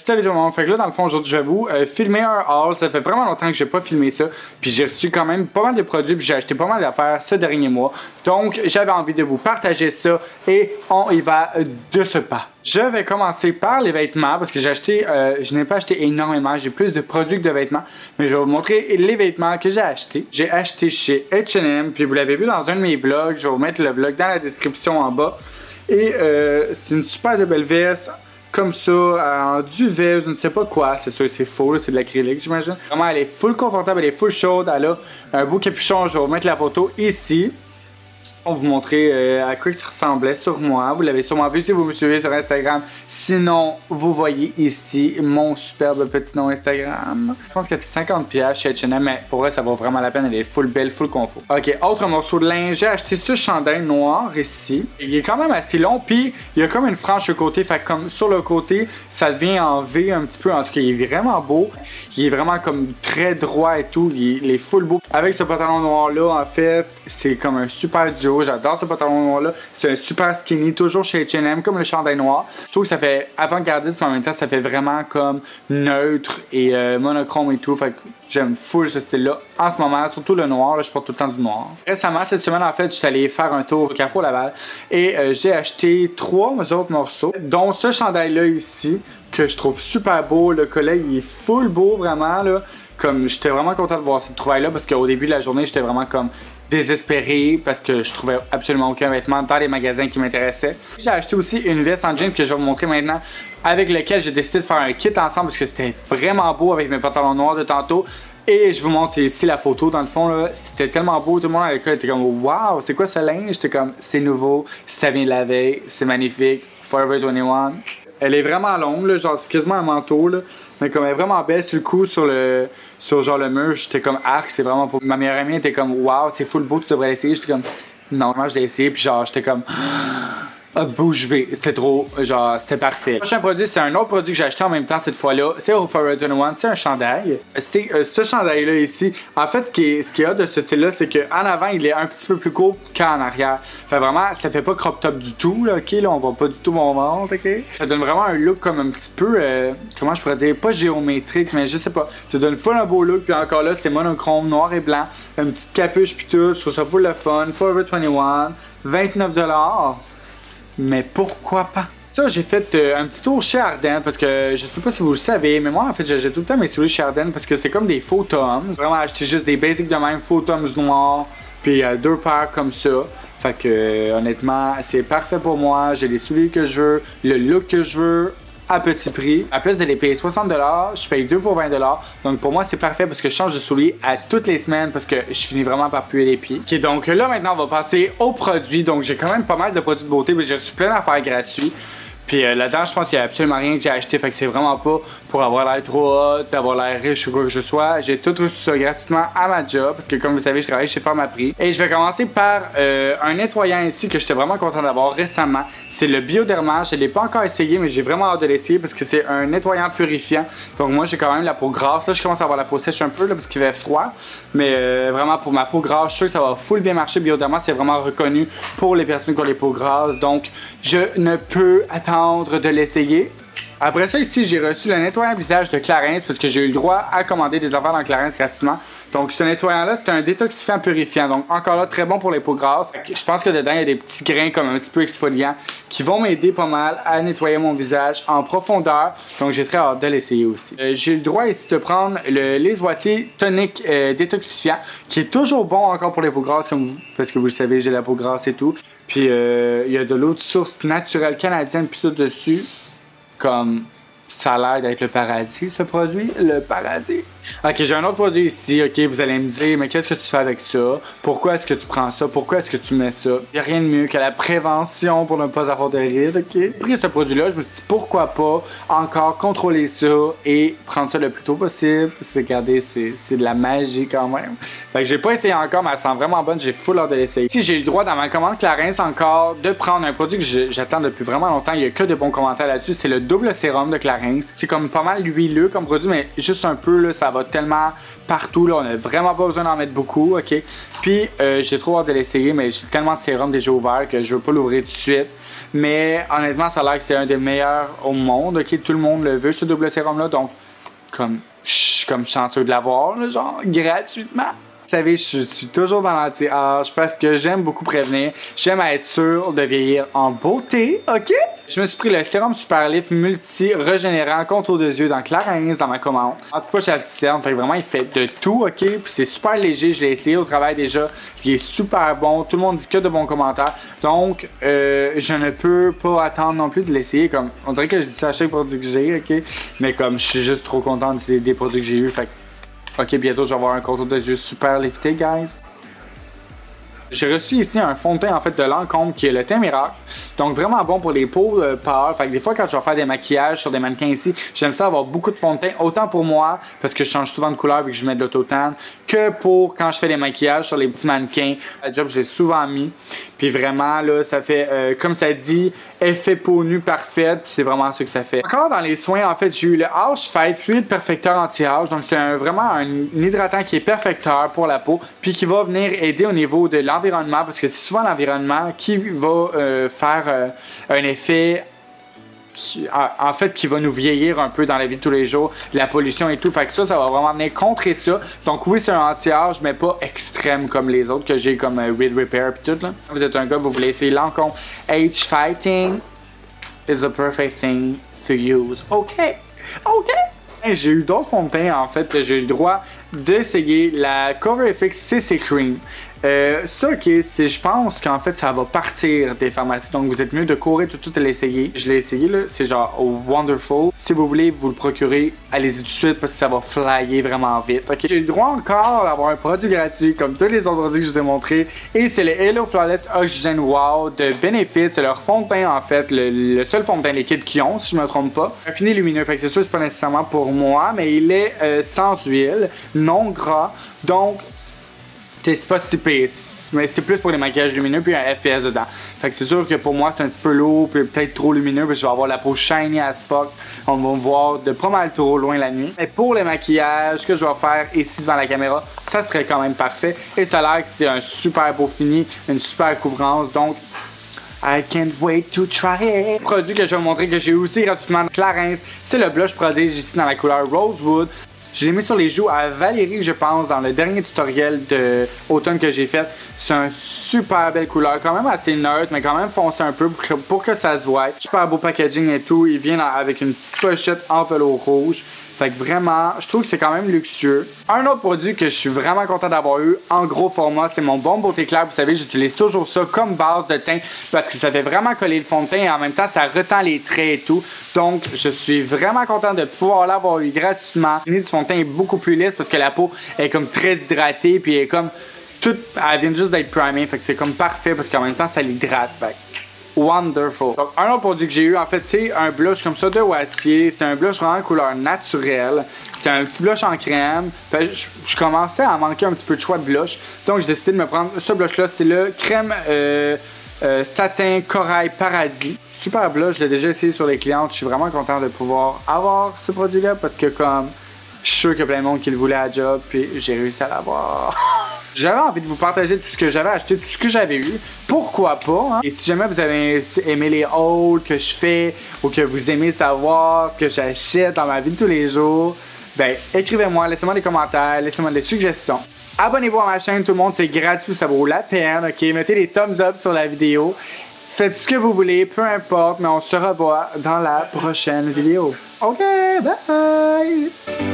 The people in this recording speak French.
Salut tout le monde, fait que là dans le fond aujourd'hui je vais vous filmer un haul, ça fait vraiment longtemps que j'ai pas filmé ça, puis j'ai reçu quand même pas mal de produits, puis j'ai acheté pas mal d'affaires ce dernier mois, donc j'avais envie de vous partager ça et on y va de ce pas. Je vais commencer par les vêtements parce que je n'ai pas acheté énormément, j'ai plus de produits que de vêtements, mais je vais vous montrer les vêtements que j'ai achetés. J'ai acheté chez H&M, puis vous l'avez vu dans un de mes vlogs, je vais vous mettre le vlog dans la description en bas, et c'est une super de belle veste. Comme ça, en duvet, je ne sais pas quoi, c'est sûr, c'est faux, c'est de l'acrylique, j'imagine. Vraiment, elle est full confortable, elle est full chaude, elle a un beau capuchon, je vais vous mettre la photo ici. On va vous montrer à quoi ça ressemblait sur moi. Vous l'avez sûrement vu si vous me suivez sur Instagram. Sinon, vous voyez ici mon superbe petit nom Instagram. Je pense qu'elle fait 50$ chez H&M, mais pour vrai, ça vaut vraiment la peine. Elle est full belle, full confort. Ok, autre morceau de linge. J'ai acheté ce chandail noir ici. Il est quand même assez long, puis il y a comme une frange de côté. Fait comme sur le côté, ça devient en V un petit peu. En tout cas, il est vraiment beau. Il est vraiment comme très droit et tout. Il est full beau. Avec ce pantalon noir-là, en fait, c'est comme un super duo. J'adore ce pantalon noir-là. C'est un super skinny, toujours chez H&M, comme le chandail noir. Je trouve que ça fait avant-gardiste, mais en même temps, ça fait vraiment comme neutre et monochrome et tout. Fait que j'aime full ce style-là. En ce moment, surtout le noir, là, je porte tout le temps du noir. Récemment, cette semaine, en fait, je suis allé faire un tour au Carrefour Laval et j'ai acheté 3 autres morceaux, dont ce chandail-là ici, que je trouve super beau. Le collet, il est full beau, vraiment, là. Comme, j'étais vraiment content de voir cette trouvaille-là parce qu'au début de la journée, j'étais vraiment comme désespéré parce que je trouvais absolument aucun vêtement dans les magasins qui m'intéressaient. J'ai acheté aussi une veste en jean que je vais vous montrer maintenant, avec lequel j'ai décidé de faire un kit ensemble parce que c'était vraiment beau avec mes pantalons noirs de tantôt. Et je vous montre ici la photo. Dans le fond, là, c'était tellement beau. Tout le monde à l'école était comme waouh, c'est quoi ce linge? J'étais comme c'est nouveau, ça vient de la veille, c'est magnifique. Forever 21. Elle est vraiment longue, là, genre c'est quasiment un manteau, là. Mais comme elle est vraiment belle sur le coup, sur genre le mur, j'étais comme arc, c'est vraiment pour. Ma meilleure amie était comme waouh, c'est full beau, tu devrais l'essayer. J'étais comme non, moi je l'ai essayé, puis genre j'étais comme bouche V, c'était trop, genre c'était parfait. Le prochain produit, c'est un autre produit que j'ai acheté en même temps cette fois-là, c'est au Forever 21, c'est un chandail. C'est ce chandail-là ici. En fait, ce qui est hot de ce style-là, c'est qu'en avant, il est un petit peu plus court qu'en arrière. Fait vraiment, ça fait pas crop top du tout, là, ok, là, on voit pas du tout mon ventre, ok. Ça donne vraiment un look comme un petit peu, comment je pourrais dire, pas géométrique, mais je sais pas. Ça donne full un beau look, puis encore là, c'est monochrome, noir et blanc, une petite capuche puis tout, je trouve ça full le fun. Forever 21, 29$. Mais pourquoi pas? Ça, j'ai fait un petit tour chez Ardennes parce que je sais pas si vous le savez, mais moi en fait j'ai tout le temps mes souliers chez Ardennes parce que c'est comme des faux toms. Vraiment acheté juste des basics de même, faux toms noirs, puis 2 paires comme ça. Fait que honnêtement, c'est parfait pour moi. J'ai les souliers que je veux, le look que je veux. À petit prix. À place de les payer 60$, je paye 2 pour 20$. Donc pour moi, c'est parfait parce que je change de souliers à toutes les semaines parce que je finis vraiment par puer les pieds. Ok, donc là maintenant, on va passer aux produits. Donc j'ai quand même pas mal de produits de beauté, mais j'ai reçu plein d'affaires gratuits. Puis là-dedans, je pense qu'il n'y a absolument rien que j'ai acheté. Fait que c'est vraiment pas pour avoir l'air trop hot, d'avoir l'air riche ou quoi que ce soit. J'ai tout reçu ça gratuitement à ma job. Parce que comme vous savez, je travaille chez Pharmaprix. Et je vais commencer par un nettoyant ici que j'étais vraiment content d'avoir récemment. C'est le Bioderma. Je ne l'ai pas encore essayé, mais j'ai vraiment hâte de l'essayer parce que c'est un nettoyant purifiant. Donc moi, j'ai quand même la peau grasse. Là, je commence à avoir la peau sèche un peu là, parce qu'il fait froid. Mais vraiment, pour ma peau grasse, je suis sûr que ça va full bien marcher. Bioderma, c'est vraiment reconnu pour les personnes qui ont les peaux grasses. Donc, je ne peux attendre de l'essayer. Après ça, ici, j'ai reçu le nettoyant visage de Clarins parce que j'ai eu le droit à commander des affaires dans Clarins gratuitement. Donc, ce nettoyant-là, c'est un détoxifiant purifiant. Donc, encore là, très bon pour les peaux grasses. Je pense que dedans, il y a des petits grains comme un petit peu exfoliants qui vont m'aider pas mal à nettoyer mon visage en profondeur. Donc, j'ai très hâte de l'essayer aussi. J'ai le droit ici de prendre le Lise Boitier tonique détoxifiant qui est toujours bon encore pour les peaux grasses comme vous, parce que vous le savez, j'ai la peau grasse et tout. Puis, il y a de l'eau de source naturelle canadienne puis tout dessus. Comme ça a l'air d'être le paradis, ce produit. Le paradis. Ok, j'ai un autre produit ici. Ok, vous allez me dire, mais qu'est-ce que tu fais avec ça? Pourquoi est-ce que tu prends ça? Pourquoi est-ce que tu mets ça? Il n'y a rien de mieux que la prévention pour ne pas avoir de rides, ok? J'ai pris ce produit-là, je me suis dit, pourquoi pas encore contrôler ça et prendre ça le plus tôt possible? Parce que regardez, c'est de la magie quand même. Fait que j'ai pas essayé encore, mais elle sent vraiment bonne. J'ai full hâte de l'essayer. Si j'ai eu le droit dans ma commande Clarins encore de prendre un produit que j'attends depuis vraiment longtemps, il y a que de bons commentaires là-dessus. C'est le double sérum de Clarins. Clarins. C'est comme pas mal huileux comme produit, mais juste un peu, là, ça va tellement partout. Là, on a vraiment pas besoin d'en mettre beaucoup, ok? Puis, j'ai trop hâte de l'essayer, mais j'ai tellement de sérum déjà ouvert que je veux pas l'ouvrir tout de suite. Mais honnêtement, ça a l'air que c'est un des meilleurs au monde, ok? Tout le monde le veut, ce double sérum-là, donc comme je suis comme chanceux de l'avoir, genre gratuitement. Vous savez, je suis toujours dans l'anti-âge parce que j'aime beaucoup prévenir. J'aime être sûr de vieillir en beauté, ok? Je me suis pris le sérum Super Lift multi-régénérant contour de yeux dans Clarins dans ma commande. Anti-poche anti-cerne, fait que vraiment il fait de tout, ok? Puis c'est super léger, je l'ai essayé au travail déjà. Il est super bon, tout le monde dit que de bons commentaires. Donc, je ne peux pas attendre non plus de l'essayer. Comme, on dirait que je dis ça à chaque produit que j'ai, ok? Mais comme je suis juste trop content des produits que j'ai eu, fait que ok, bientôt je vais avoir un contour de yeux super lifté, guys. J'ai reçu ici un fond de teint en fait de Lancôme qui est le teint miracle. Donc vraiment bon pour les peaux pâles. Fait que des fois quand je vais faire des maquillages sur des mannequins ici, j'aime ça avoir beaucoup de fond de teint. Autant pour moi, parce que je change souvent de couleur vu que je mets de l'auto-tan, que pour quand je fais des maquillages sur les petits mannequins. À job, je l'ai souvent mis. Puis vraiment là, ça fait comme ça dit, effet peau nue parfaite. Puis c'est vraiment ce que ça fait. Encore dans les soins, en fait, j'ai eu le Age Fight Fluid Perfecteur Anti-Âge. Donc c'est vraiment un hydratant qui est perfecteur pour la peau. Puis qui va venir aider au niveau de l'environnement. Parce que c'est souvent l'environnement qui va faire un effet en fait qui va nous vieillir un peu dans la vie de tous les jours, la pollution et tout, fait que ça va vraiment venir contrer ça. Donc oui, c'est un anti-âge mais pas extrême comme les autres que j'ai comme Reed Repair et tout là. Vous êtes un gars, vous voulez essayer Lancôme Age Fighting is the perfect thing to use. Ok. J'ai eu d'autres fonds de teint en fait, j'ai eu le droit d'essayer la Cover FX CC Cream. Ça, ok, je pense qu'en fait ça va partir des pharmacies, donc vous êtes mieux de courir tout et l'essayer. Je l'ai essayé là, c'est genre wonderful. Si vous voulez vous le procurer, allez-y tout de suite parce que ça va flyer vraiment vite. Ok, j'ai eu le droit encore d'avoir un produit gratuit comme tous les autres produits que je vous ai montrés et c'est le Hello Flawless Oxygen Wow de Benefit. C'est leur fond de teint en fait, le seul fond de teint liquide qu'ils ont si je me trompe pas. Un fini lumineux, fait que c'est sûr c'est pas nécessairement pour moi, mais il est sans huile, non gras, donc c'est pas si pire, mais c'est plus pour les maquillages lumineux puis un FPS dedans. Fait que c'est sûr que pour moi c'est un petit peu lourd puis peut-être trop lumineux parce que je vais avoir la peau shiny as fuck. On va me voir de pas mal trop loin la nuit. Mais pour les maquillages que je vais faire ici devant la caméra, ça serait quand même parfait. Et ça a l'air que c'est un super beau fini, une super couvrance. Donc I can't wait to try it. Le produit que je vais vous montrer que j'ai aussi gratuitement de Clarins, c'est le blush Prodige ici dans la couleur Rosewood. Je l'ai mis sur les joues à Valérie, je pense, dans le dernier tutoriel d'automne que j'ai fait. C'est une super belle couleur, quand même assez neutre, mais quand même foncé un peu pour que ça se voie. Super beau packaging et tout. Il vient avec une petite pochette en velours rouge. Fait que vraiment, je trouve que c'est quand même luxueux. Un autre produit que je suis vraiment content d'avoir eu en gros format, c'est mon Baume Beauté Claire. Vous savez, j'utilise toujours ça comme base de teint parce que ça fait vraiment coller le fond de teint et en même temps, ça retend les traits et tout. Donc, je suis vraiment content de pouvoir l'avoir eu gratuitement. Le fond de teint est beaucoup plus lisse parce que la peau est comme très hydratée puis elle est comme elle vient juste d'être primée. Fait que c'est comme parfait parce qu'en même temps, ça l'hydrate. Fait wonderful. Donc, un autre produit que j'ai eu, en fait, c'est un blush comme ça de Wattier. C'est un blush vraiment couleur naturelle. C'est un petit blush en crème. Je commençais à manquer un petit peu de choix de blush. Donc, j'ai décidé de me prendre ce blush-là. C'est le crème satin corail paradis. Super blush. Je l'ai déjà essayé sur les clientes. Je suis vraiment content de pouvoir avoir ce produit-là parce que comme je suis sûr qu'il y a plein de monde qui le voulait à job puis j'ai réussi à l'avoir. J'avais envie de vous partager tout ce que j'avais acheté, tout ce que j'avais eu. Pourquoi pas, hein? Et si jamais vous avez aimé les hauls que je fais ou que vous aimez savoir ce que j'achète dans ma vie de tous les jours, ben écrivez-moi, laissez-moi des commentaires, laissez-moi des suggestions. Abonnez-vous à ma chaîne, tout le monde, c'est gratuit, ça vaut la peine, ok? Mettez des thumbs up sur la vidéo. Faites ce que vous voulez, peu importe, mais on se revoit dans la prochaine vidéo. Ok, bye!